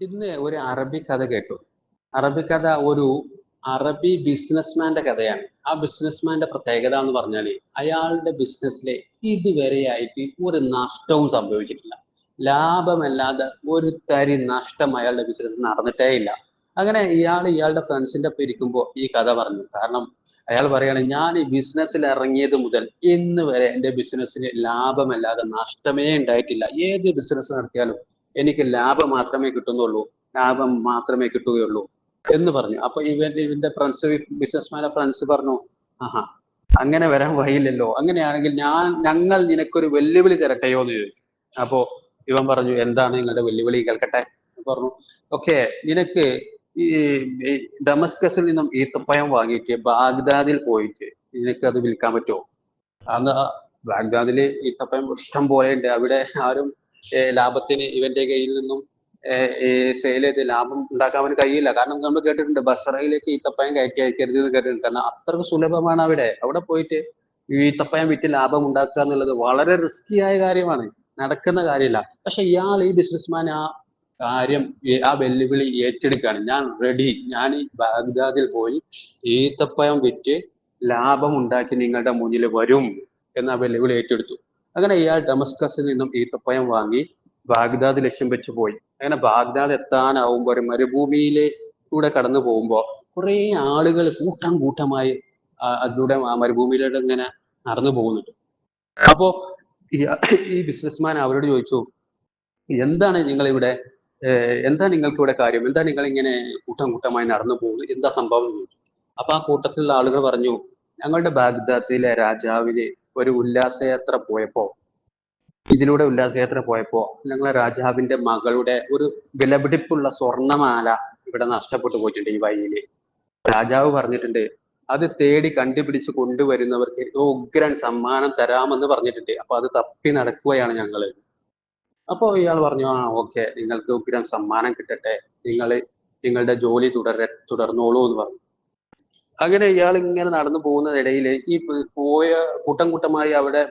ഇന്ന് ഒരു അറബി കഥ കേട്ടു. അറബി കഥ ഒരു അറബി ബിസിനസ്മാന്റെ കഥയാണ്. ആ ബിസിനസ്മാന്റെ പ്രത്യേകത എന്ന് പറഞ്ഞാല് അയാളുടെ ബിസിനസ്സിലെ ഇതുവരെയായിട്ട് ഒരു നഷ്ടവും സംഭവിച്ചിട്ടില്ല. ലാഭമല്ലാതെ ഒരു തരി നഷ്ടം അയാളുടെ ബിസിനസ് നടന്നിട്ടേ ഇല്ല. അങ്ങനെ ഇയാളുടെ ഫ്രണ്ട്സിന്റെ ഒപ്പം ഇരിക്കുമ്പോൾ ഈ കഥ പറഞ്ഞു. കാരണം അയാൾ പറയാണ്, ഞാൻ ഈ ബിസിനസ്സിൽ ഇറങ്ങിയത് മുതൽ ഇന്ന് വരെ എൻ്റെ ബിസിനസ്സിന് ലാഭമല്ലാതെ നഷ്ടമേ ഉണ്ടായിട്ടില്ല. ഏത് ബിസിനസ് നടത്തിയാലും എനിക്ക് ലാഭം മാത്രമേ കിട്ടുന്നുള്ളൂ, ലാഭം മാത്രമേ കിട്ടുകയുള്ളൂ എന്ന് പറഞ്ഞു. അപ്പൊ ഇവന്റെ ഫ്രണ്ട്സ്, ബിസിനസ്മാന്റെ ഫ്രണ്ട്സ് പറഞ്ഞു, ആഹാ, അങ്ങനെ വരാൻ വഴിയില്ലല്ലോ, അങ്ങനെയാണെങ്കിൽ ഞങ്ങൾ നിനക്കൊരു വെല്ലുവിളി തരട്ടെയോ എന്ന് ചോദിച്ചു. അപ്പോ ഇവൻ പറഞ്ഞു, എന്താണ് നിങ്ങളുടെ വെല്ലുവിളി, കേൾക്കട്ടെ. പറഞ്ഞു, ഓക്കെ, നിനക്ക് ഈ ഈ ഡമസ്കസിൽ നിന്നും ഈത്തപ്പഴം വാങ്ങിയിട്ട് ബാഗ്ദാദിൽ പോയിട്ട് നിനക്ക് അത് വിൽക്കാൻ പറ്റുമോ? അന്ന് ബാഗ്ദാദില് ഈത്തപ്പഴം ഇഷ്ടം പോലെ ഉണ്ട്. അവിടെ ആരും ലാഭത്തിന് ഇവന്റെ കയ്യിൽ നിന്നും സെയിൽ ചെയ്ത് ലാഭം ഉണ്ടാക്കാൻ അവന് കഴിയില്ല. കാരണം നമ്മൾ കേട്ടിട്ടുണ്ട്, ബസറയിലേക്ക് ഈത്തപ്പഴം കയറ്റി അയക്കരുത് എന്ന് കേട്ടിട്ടുണ്ട്. കാരണം അത്രക്ക് സുലഭമാണ് അവിടെ. അവിടെ പോയിട്ട് ഈത്തപ്പഴം വിറ്റ് ലാഭം ഉണ്ടാക്കുക എന്നുള്ളത് വളരെ റിസ്കി ആയ കാര്യമാണ്, നടക്കുന്ന കാര്യമില്ല. പക്ഷെ ഇയാൾ, ഈ ബിസിനസ്മാൻ, ആ കാര്യം, ആ വെല്ലുവിളി ഏറ്റെടുക്കുകയാണ്. ഞാൻ റെഡി, ഞാൻ ഈ ബാഗ്ദാദിൽ പോയി ഈത്തപ്പഴം വിറ്റ് ലാഭം ഉണ്ടാക്കി നിങ്ങളുടെ മുന്നിൽ വരും എന്ന വെല്ലുവിളി ഏറ്റെടുത്തു. അങ്ങനെ ഇയാൾ ഡമസ്കസിൽ നിന്നും ഈത്തപ്പഴം വാങ്ങി ബാഗ്ദാദ് ലക്ഷ്യം വെച്ച് പോയി. അങ്ങനെ ബാഗ്ദാദ് എത്താനാവുമ്പോൾ ഒരു മരുഭൂമിയിലൂടെ കടന്നു പോകുമ്പോൾ കുറെ ആളുകൾ കൂട്ടം കൂട്ടമായി അതിലൂടെ, ആ മരുഭൂമിയിലൂടെ ഇങ്ങനെ നടന്നു പോകുന്നുണ്ട്. അപ്പോ ഈ ബിസിനസ്മാൻ അവരോട് ചോദിച്ചു, എന്താണ് നിങ്ങൾ ഇവിടെ, എന്താ നിങ്ങൾക്ക് ഇവിടെ കാര്യം, എന്താ നിങ്ങൾ ഇങ്ങനെ കൂട്ടം കൂട്ടമായി നടന്നു പോകുന്നത്, എന്താ സംഭവം എന്ന് ചോദിച്ചു. അപ്പൊ ആ കൂട്ടത്തിലുള്ള ആളുകൾ പറഞ്ഞു, ഞങ്ങളുടെ ബാഗ്ദാദിലെ രാജാവിന് ഒരു ഉല്ലാസയാത്ര പോയപ്പോ, ഇതിലൂടെ ഉല്ലാസയാത്ര പോയപ്പോ ഞങ്ങളെ രാജാവിന്റെ മകളുടെ ഒരു വിലപിടിപ്പുള്ള സ്വർണമാല ഇവിടെ നഷ്ടപ്പെട്ടു പോയിട്ടുണ്ട് ഈ വഴിയില്. രാജാവ് പറഞ്ഞിട്ടുണ്ട്, അത് തേടി കണ്ടുപിടിച്ച് കൊണ്ടുവരുന്നവർക്ക് ഉഗ്രൻ സമ്മാനം തരാമെന്ന് പറഞ്ഞിട്ടുണ്ട്. അപ്പൊ അത് തപ്പി നടക്കുകയാണ് ഞങ്ങള്. അപ്പൊ ഇയാൾ പറഞ്ഞു, ആ ഓക്കെ, നിങ്ങൾക്ക് ഉഗ്രം സമ്മാനം കിട്ടട്ടെ, നിങ്ങൾ നിങ്ങളുടെ ജോലി തുടർന്നോളൂ എന്ന് പറഞ്ഞു. അങ്ങനെ ഇയാൾ ഇങ്ങനെ നടന്നു പോകുന്നതിടയിൽ ഈ പോയ കൂട്ടം കൂട്ടമായി അവിടെ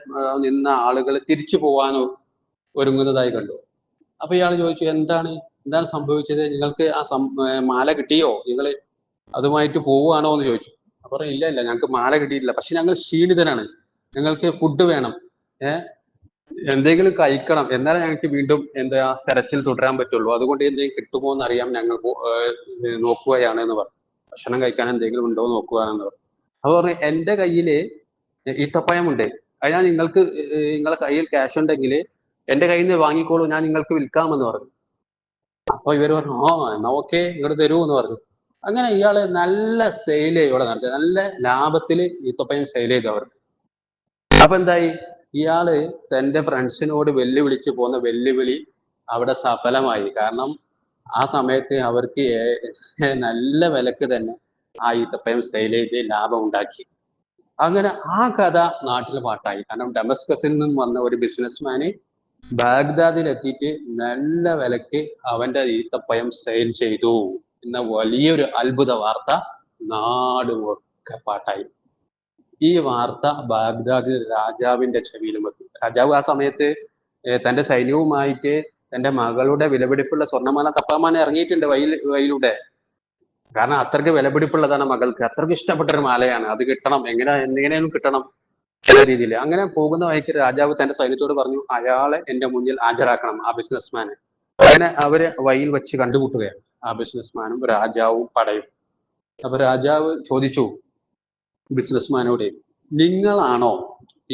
നിന്ന ആളുകൾ തിരിച്ചു പോവാനോ ഒരുങ്ങുന്നതായി കണ്ടു. അപ്പൊ ഇയാൾ ചോദിച്ചു, എന്താണ് എന്താണ് സംഭവിച്ചത്, നിങ്ങൾക്ക് ആ മാല കിട്ടിയോ, നിങ്ങൾ അതുമായിട്ട് പോവുകയാണോ എന്ന് ചോദിച്ചു. അപ്പൊ പറഞ്ഞു, ഇല്ല ഇല്ല, ഞങ്ങൾക്ക് മാല കിട്ടിയിട്ടില്ല, പക്ഷെ ഞങ്ങൾ ക്ഷീണിതരാണ്, ഞങ്ങൾക്ക് ഫുഡ് വേണം, എന്തെങ്കിലും കഴിക്കണം, എന്നാലേ ഞങ്ങൾക്ക് വീണ്ടും എന്താ തെരച്ചിൽ തുടരാൻ പറ്റുള്ളൂ, അതുകൊണ്ട് എന്തെങ്കിലും കിട്ടുമോ എന്ന് അറിയാൻ ഞങ്ങൾ നോക്കുകയാണ് എന്ന് പറഞ്ഞു. ഭക്ഷണം കഴിക്കാൻ എന്തെങ്കിലും ഉണ്ടോ എന്ന് നോക്കുകയാണെന്ന് പറഞ്ഞു. അപ്പൊ പറഞ്ഞു, എന്റെ കയ്യില് ഈത്തപ്പഴമുണ്ട്, അത് ഞാൻ നിങ്ങൾക്ക്, നിങ്ങളെ കയ്യിൽ ക്യാഷ് ഉണ്ടെങ്കിൽ എന്റെ കയ്യിൽ നിന്ന് വാങ്ങിക്കോളൂ, ഞാൻ നിങ്ങൾക്ക് വിൽക്കാമെന്ന് പറഞ്ഞു. അപ്പൊ ഇവര് പറഞ്ഞു, ആ എന്നാ ഓക്കെ, ഇങ്ങോട്ട് തരൂ എന്ന് പറഞ്ഞു. അങ്ങനെ ഇയാള് നല്ല സെയിൽ ഇവിടെ നടത്തി, നല്ല ലാഭത്തില് ഈത്തപ്പഴം സെയിൽ ചെയ്തു അവർ. അപ്പൊ എന്തായി, ഇയാള് തന്റെ ഫ്രണ്ട്സിനോട് വെല്ലുവിളിച്ച് പോന്ന വെല്ലുവിളി അവിടെ സഫലമായി. കാരണം ആ സമയത്ത് അവർക്ക് നല്ല വിലക്ക് തന്നെ ആ ഈത്തപ്പഴം സെയിൽ ചെയ്ത് ലാഭം ഉണ്ടാക്കി. അങ്ങനെ ആ കഥ നാട്ടിൽ പാട്ടായി. കാരണം ഡമസ്കസിൽ നിന്നും വന്ന ഒരു ബിസിനസ്മാന് ബാഗ്ദാദിൽ എത്തിയിട്ട് നല്ല വിലക്ക് അവന്റെ ഈത്തപ്പഴം സെയിൽ ചെയ്തു എന്ന വലിയൊരു അത്ഭുത വാർത്ത നാട് ഒക്കെ പാട്ടായി. ഈ വാർത്ത ബാഗ്ദാദ് രാജാവിന്റെ ചെവിയിലുമെത്തി. രാജാവ് ആ സമയത്ത് തന്റെ സൈന്യവുമായിട്ട് തന്റെ മകളുടെ വിലപിടിപ്പുള്ള സ്വർണ്ണമാല തപ്പാൻ ഇറങ്ങിയിട്ടുണ്ട് വഴിയിലൂടെ. കാരണം അത്രയ്ക്ക് വിലപിടിപ്പുള്ളതാണ് മകൾക്ക്, അത്രയ്ക്ക് ഇഷ്ടപ്പെട്ട ഒരു മാലയാണ്, അത് കിട്ടണം, എങ്ങനെയും കിട്ടണം എന്ന രീതിയിൽ. അങ്ങനെ പോകുന്ന വഴിക്ക് രാജാവ് തന്റെ സൈന്യത്തോട് പറഞ്ഞു, അയാളെ എന്റെ മുന്നിൽ ഹാജരാക്കണം, ആ ബിസിനസ്മാനെ. അങ്ങനെ അവര് വഴിയിൽ വെച്ച് കണ്ടുമുട്ടുകയാണ്, ആ ബിസിനസ്മാനും രാജാവും പടയും. അപ്പൊ രാജാവ് ചോദിച്ചു ബിസിനസ്മാനോട്, നിങ്ങളാണോ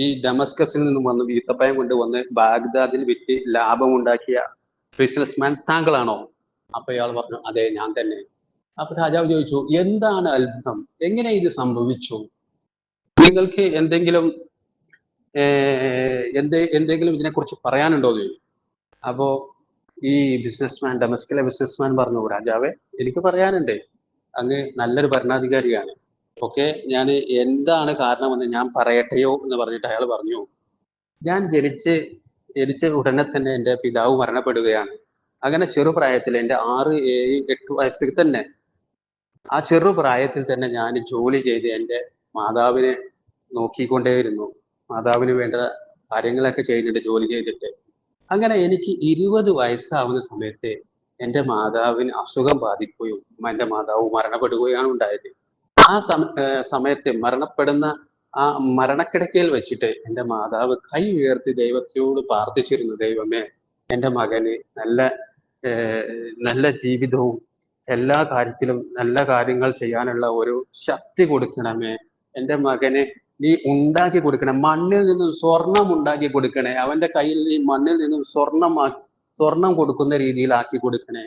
ഈ ഡമസ്കസിൽ നിന്നും വന്ന് ഈത്തപ്പഴം കൊണ്ടുവന്ന് ബാഗ്ദാദിൽ വിറ്റ് ലാഭമുണ്ടാക്കിയ ബിസിനസ്മാൻ താങ്കളാണോ? അപ്പൊ ഇയാൾ പറഞ്ഞു, അതെ, ഞാൻ തന്നെ. അപ്പൊ രാജാവ് ചോദിച്ചു, എന്താണ് അത്ഭുതം, എങ്ങനെ ഇത് സംഭവിച്ചു, നിങ്ങൾക്ക് എന്തെങ്കിലും എന്തെങ്കിലും ഇതിനെക്കുറിച്ച് പറയാനുണ്ടോ എന്ന് ചോദിച്ചു. അപ്പോ ഈ ഡമസ്കിലെ ബിസിനസ്മാൻ പറഞ്ഞു, രാജാവേ, എനിക്ക് പറയാനുണ്ട്, അങ്ങ് നല്ലൊരു ഭരണാധികാരിയാണ്, ഓക്കെ, ഞാൻ എന്താണ് കാരണമെന്ന് ഞാൻ പറയട്ടെയോ എന്ന് പറഞ്ഞിട്ട് അയാൾ പറഞ്ഞു, ഞാൻ ജനിച്ച ഉടനെ തന്നെ എൻ്റെ പിതാവ് മരണപ്പെടുകയാണ്. അങ്ങനെ ചെറുപ്രായത്തിൽ, എൻ്റെ 6, 7, 8 വയസ്സിൽ തന്നെ, ആ ചെറുപ്രായത്തിൽ തന്നെ ഞാൻ ജോലി ചെയ്ത് എൻ്റെ മാതാവിനെ നോക്കിക്കൊണ്ടേയിരുന്നു, മാതാവിന് വേണ്ട കാര്യങ്ങളൊക്കെ ചെയ്യുന്നുണ്ട് ജോലി ചെയ്തിട്ട്. അങ്ങനെ എനിക്ക് 20 വയസ്സാവുന്ന സമയത്ത് എൻ്റെ മാതാവിന് അസുഖം ബാധിക്കുകയും എൻ്റെ മാതാവ് മരണപ്പെടുകയാണ് ഉണ്ടായത്. ആ സമയത്ത് മരണപ്പെടുന്ന ആ മരണക്കിടക്കയിൽ വെച്ചിട്ട് എൻ്റെ മാതാവ് കൈ ഉയർത്തി ദൈവത്തോട് പ്രാർത്ഥിച്ചിരുന്നു, ദൈവമേ എൻ്റെ മകന് നല്ല നല്ല ജീവിതവും എല്ലാ കാര്യത്തിലും നല്ല കാര്യങ്ങൾ ചെയ്യാനുള്ള ഒരു ശക്തി കൊടുക്കണമേ. എൻ്റെ മകന് നീ ഉണ്ടാക്കി കൊടുക്കണേ, മണ്ണിൽ നിന്നും സ്വർണം ഉണ്ടാക്കി കൊടുക്കണേ, അവന്റെ കയ്യിൽ നീ മണ്ണിൽ നിന്നും സ്വർണം കൊടുക്കുന്ന രീതിയിലാക്കി കൊടുക്കണേ.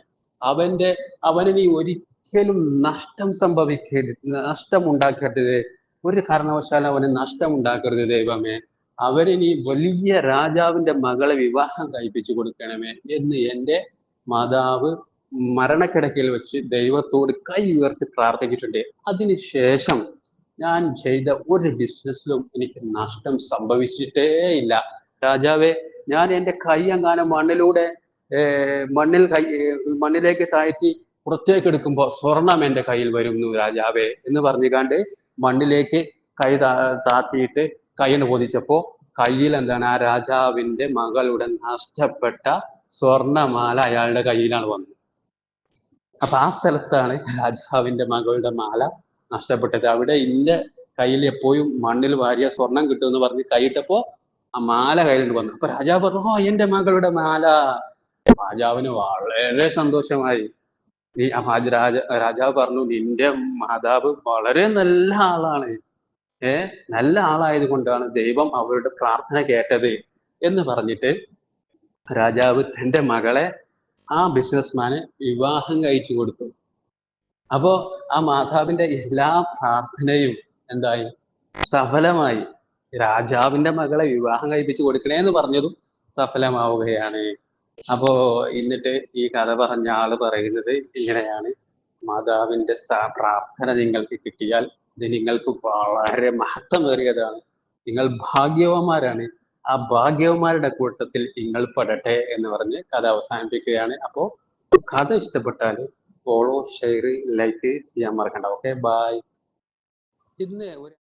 അവന് നീ ഒരിക്കലും നഷ്ടം ഉണ്ടാക്കരുത്. ഒരു കാരണവശാലും അവന് നഷ്ടം ഉണ്ടാക്കരുത് ദൈവമേ. അവന് നീ വലിയ രാജാവിന്റെ മകളെ വിവാഹം കഴിപ്പിച്ചു കൊടുക്കണമേ എന്ന് എൻ്റെ മാതാവ് മരണക്കിടക്കയിൽ വെച്ച് ദൈവത്തോട് കൈ ഉയർത്തി പ്രാർത്ഥിച്ചിട്ടുണ്ട്. അതിനുശേഷം ഞാൻ ചെയ്ത ഒരു ബിസിനസ്സിലും എനിക്ക് നഷ്ടം സംഭവിച്ചിട്ടേ ഇല്ല. രാജാവേ, ഞാൻ എൻ്റെ കൈ എങ്ങാനും മണ്ണിലേക്ക് താഴ്ത്തി പുറത്തേക്ക് എടുക്കുമ്പോൾ സ്വർണം എൻ്റെ കയ്യിൽ വരുന്നു രാജാവേ എന്ന് പറഞ്ഞുകൊണ്ട് മണ്ണിലേക്ക് കൈ താത്തിയിട്ട് കൈയ്യിൽ പൊതിച്ചപ്പോ കയ്യിൽ എന്താണ്, ആ രാജാവിന്റെ മകളുടെ നഷ്ടപ്പെട്ട സ്വർണമാല അയാളുടെ കയ്യിലാണ് വന്നത്. അപ്പൊ ആ സ്ഥലത്താണ് രാജാവിന്റെ മകളുടെ മാല നഷ്ടപ്പെട്ടത്. അവിടെ ഇന്റെ കയ്യിൽ എപ്പോഴും മണ്ണിൽ വാരിയ സ്വർണം കിട്ടുമെന്ന് പറഞ്ഞ് കൈയിട്ടപ്പോ ആ മാല കയ്യിൽ വന്നു. അപ്പൊ രാജാവ് പറഞ്ഞു, ഓ എന്റെ മകളുടെ മാല. രാജാവിന് വളരെ സന്തോഷമായി. രാജാവ് പറഞ്ഞു, നിന്റെ മാതാവ് വളരെ നല്ല ആളാണ്, നല്ല ആളായത് കൊണ്ടാണ് ദൈവം അവരുടെ പ്രാർത്ഥന കേട്ടത് എന്ന് പറഞ്ഞിട്ട് രാജാവ് തന്റെ മകളെ ആ ബിസിനസ്മാന് വിവാഹം കഴിച്ചു കൊടുത്തു. അപ്പോ ആ മാതാവിന്റെ എല്ലാ പ്രാർത്ഥനയും എന്തായി, സഫലമായി. രാജാവിന്റെ മകളെ വിവാഹം കഴിപ്പിച്ചു കൊടുക്കണേ എന്ന് പറഞ്ഞതും സഫലമാവുകയാണ്. അപ്പോ എന്നിട്ട് ഈ കഥ പറഞ്ഞ ആള് പറയുന്നത് ഇങ്ങനെയാണ്, മാതാവിന്റെ പ്രാർത്ഥന നിങ്ങൾക്ക് കിട്ടിയാൽ ഇത് നിങ്ങൾക്ക് വളരെ മഹത്വമേറിയതാണ്, നിങ്ങൾ ഭാഗ്യവാന്മാരാണ്, ആ ഭാഗ്യവന്മാരുടെ കൂട്ടത്തിൽ നിങ്ങൾ പെടട്ടെ എന്ന് പറഞ്ഞ് കഥ അവസാനിപ്പിക്കുകയാണ്. അപ്പോ കഥ ഇഷ്ടപ്പെട്ടാൽ ഫോളോ, ഷെയർ, ലൈക്ക് ചെയ്യാൻ മറക്കണ്ട. Okay, bye. ഇന്ന്